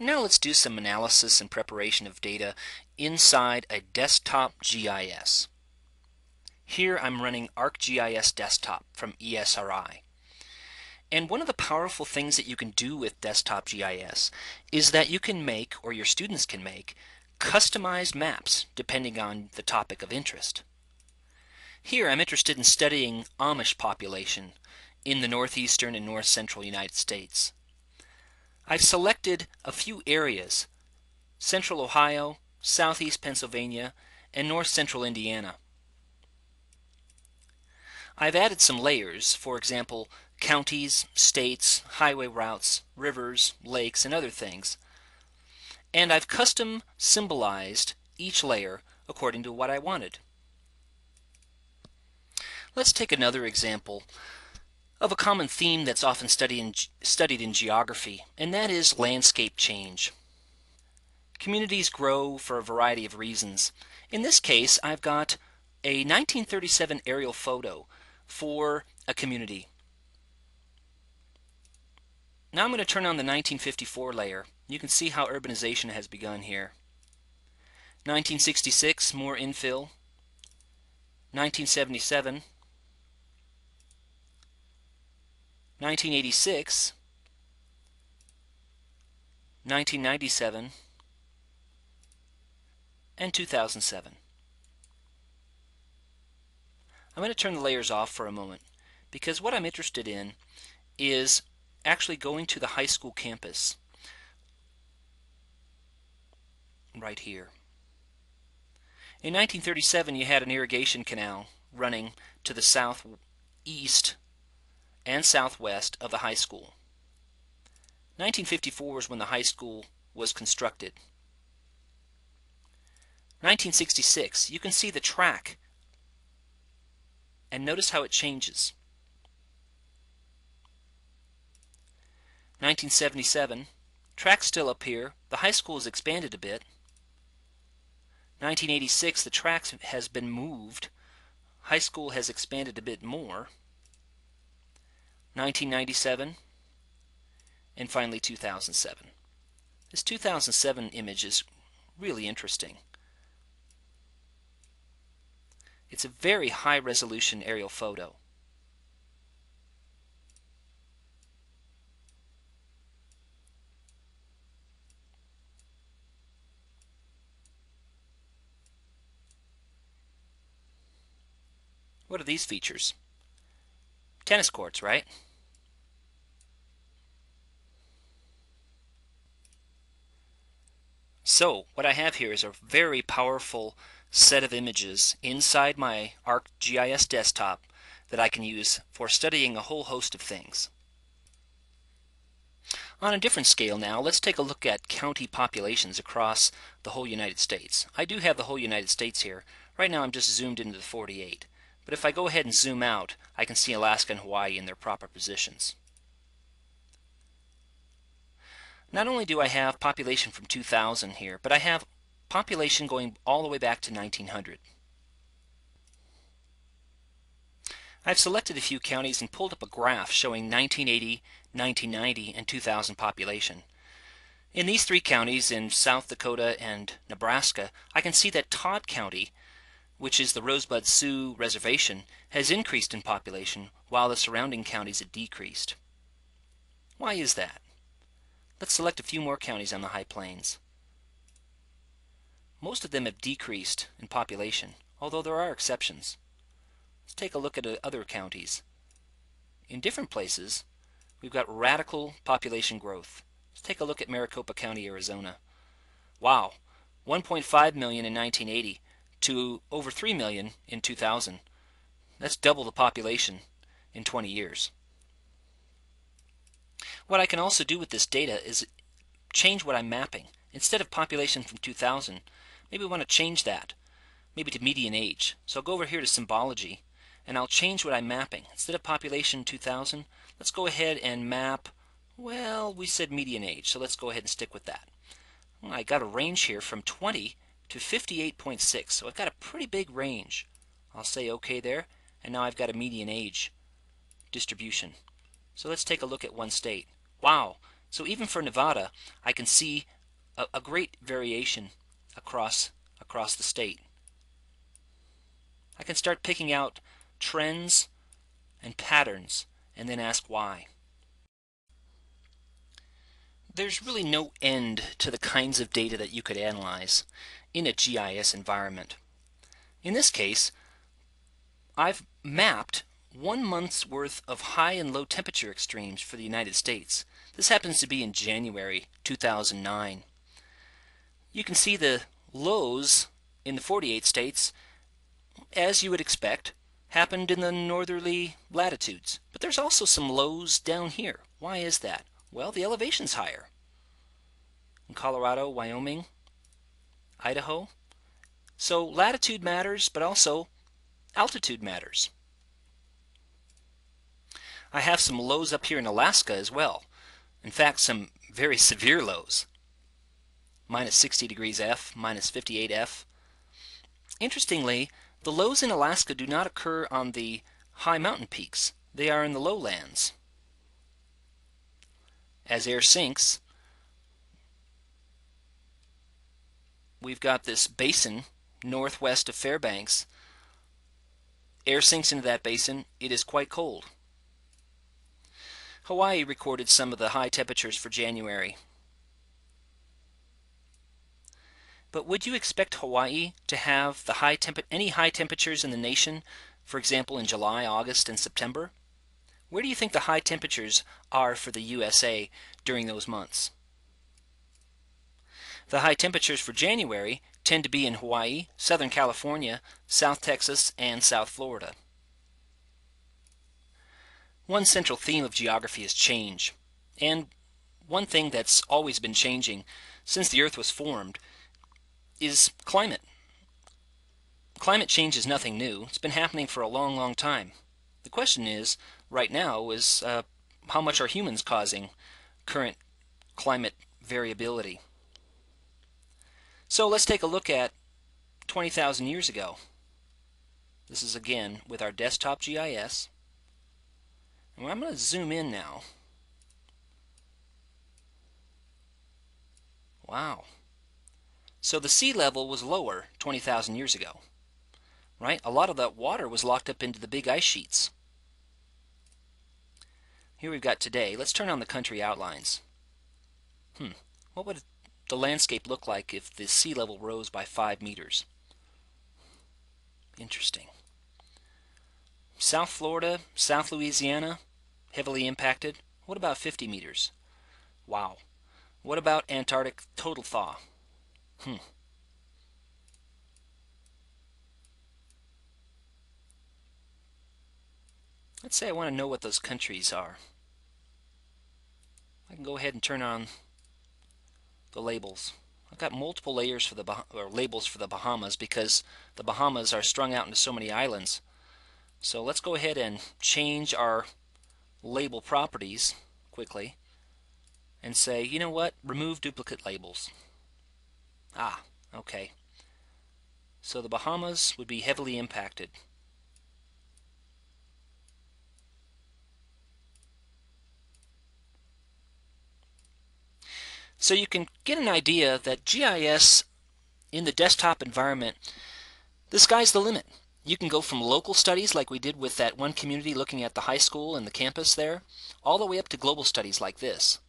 Now let's do some analysis and preparation of data inside a desktop GIS. Here I'm running ArcGIS Desktop from ESRI. And one of the powerful things that you can do with desktop GIS is that you can make, or your students can make, customized maps depending on the topic of interest. Here I'm interested in studying Amish population in the northeastern and north central United States. I've selected a few areas: central Ohio, southeast Pennsylvania, and north central Indiana. I've added some layers, for example, counties, states, highway routes, rivers, lakes, and other things. And I've custom symbolized each layer according to what I wanted. Let's take another example of a common theme that's often studied in geography, and that is landscape change. Communities grow for a variety of reasons. In this case, I've got a 1937 aerial photo for a community. Now I'm going to turn on the 1954 layer. You can see how urbanization has begun here. 1966, more infill. 1977. 1986, 1997, and 2007. I'm going to turn the layers off for a moment because what I'm interested in is actually going to the high school campus right here. In 1937, you had an irrigation canal running to the southeast and southwest of the high school. 1954 was when the high school was constructed. 1966, you can see the track and notice how it changes. 1977, track's still up here. The high school has expanded a bit. 1986, the track has been moved. High school has expanded a bit more. 1997, and finally 2007. This 2007 image is really interesting. It's a very high resolution aerial photo. What are these features? Tennis courts, right? So what I have here is a very powerful set of images inside my ArcGIS desktop that I can use for studying a whole host of things. On a different scale now, let's take a look at county populations across the whole United States. I do have the whole United States here. Right now I'm just zoomed into the 48. But if I go ahead and zoom out, I can see Alaska and Hawaii in their proper positions. Not only do I have population from 2000 here, but I have population going all the way back to 1900. I've selected a few counties and pulled up a graph showing 1980, 1990, and 2000 population. In these three counties in South Dakota and Nebraska, I can see that Todd County, which is the Rosebud Sioux Reservation, has increased in population while the surrounding counties have decreased. Why is that? Let's select a few more counties on the High Plains. Most of them have decreased in population, although there are exceptions. Let's take a look at other counties. In different places, we've got radical population growth. Let's take a look at Maricopa County, Arizona. Wow, 1.5 million in 1980 to over 3 million in 2000. That's double the population in 20 years. What I can also do with this data is change what I'm mapping. Instead of population from 2000, maybe we want to change that, maybe to median age. So I'll go over here to symbology, and I'll change what I'm mapping. Instead of population 2000, let's go ahead and map, well, we said median age, so let's go ahead and stick with that. Well, I got a range here from 20 to 58.6, so I've got a pretty big range. I'll say OK there, and now I've got a median age distribution. So let's take a look at one state. Wow, So even for Nevada, I can see a great variation across the state. I can start picking out trends and patterns and then ask why. There's really no end to the kinds of data that you could analyze in a GIS environment. In this case, I've mapped 1 month's worth of high and low temperature extremes for the United States. This happens to be in January 2009. You can see the lows in the 48 states, as you would expect, happened in the northerly latitudes. But there's also some lows down here. Why is that? Well, the elevation's higher. In Colorado, Wyoming, Idaho. So latitude matters, but also altitude matters. I have some lows up here in Alaska as well. In fact, some very severe lows. Minus 60 degrees F, minus 58 F. Interestingly, the lows in Alaska do not occur on the high mountain peaks. They are in the lowlands. As air sinks, we've got this basin northwest of Fairbanks. Air sinks into that basin. It is quite cold. Hawaii recorded some of the high temperatures for January. But would you expect Hawaii to have the any high temperatures in the nation, for example in July, August, and September? Where do you think the high temperatures are for the USA during those months? The high temperatures for January tend to be in Hawaii, Southern California, South Texas, and South Florida. One central theme of geography is change, and one thing that's always been changing since the Earth was formed is climate. Climate change is nothing new. It's been happening for a long, long time. The question is, right now, is how much are humans causing current climate variability? So let's take a look at 20,000 years ago. This is again with our desktop GIS. And I'm going to zoom in now. Wow. So the sea level was lower 20,000 years ago, right? A lot of that water was locked up into the big ice sheets. Here we've got today. Let's turn on the country outlines. What would the landscape look like if the sea level rose by 5 meters? Interesting. South Florida, South Louisiana, heavily impacted. What about 50 meters? Wow. What about Antarctic total thaw? Let's say I want to know what those countries are. I can go ahead and turn on the labels. I've got multiple layers for the labels for the Bahamas because the Bahamas are strung out into so many islands. So let's go ahead and change our label properties quickly and say, you know what, remove duplicate labels. Okay. So the Bahamas would be heavily impacted. So you can get an idea that GIS in the desktop environment, the sky's the limit. You can go from local studies like we did with that one community looking at the high school and the campus there, all the way up to global studies like this.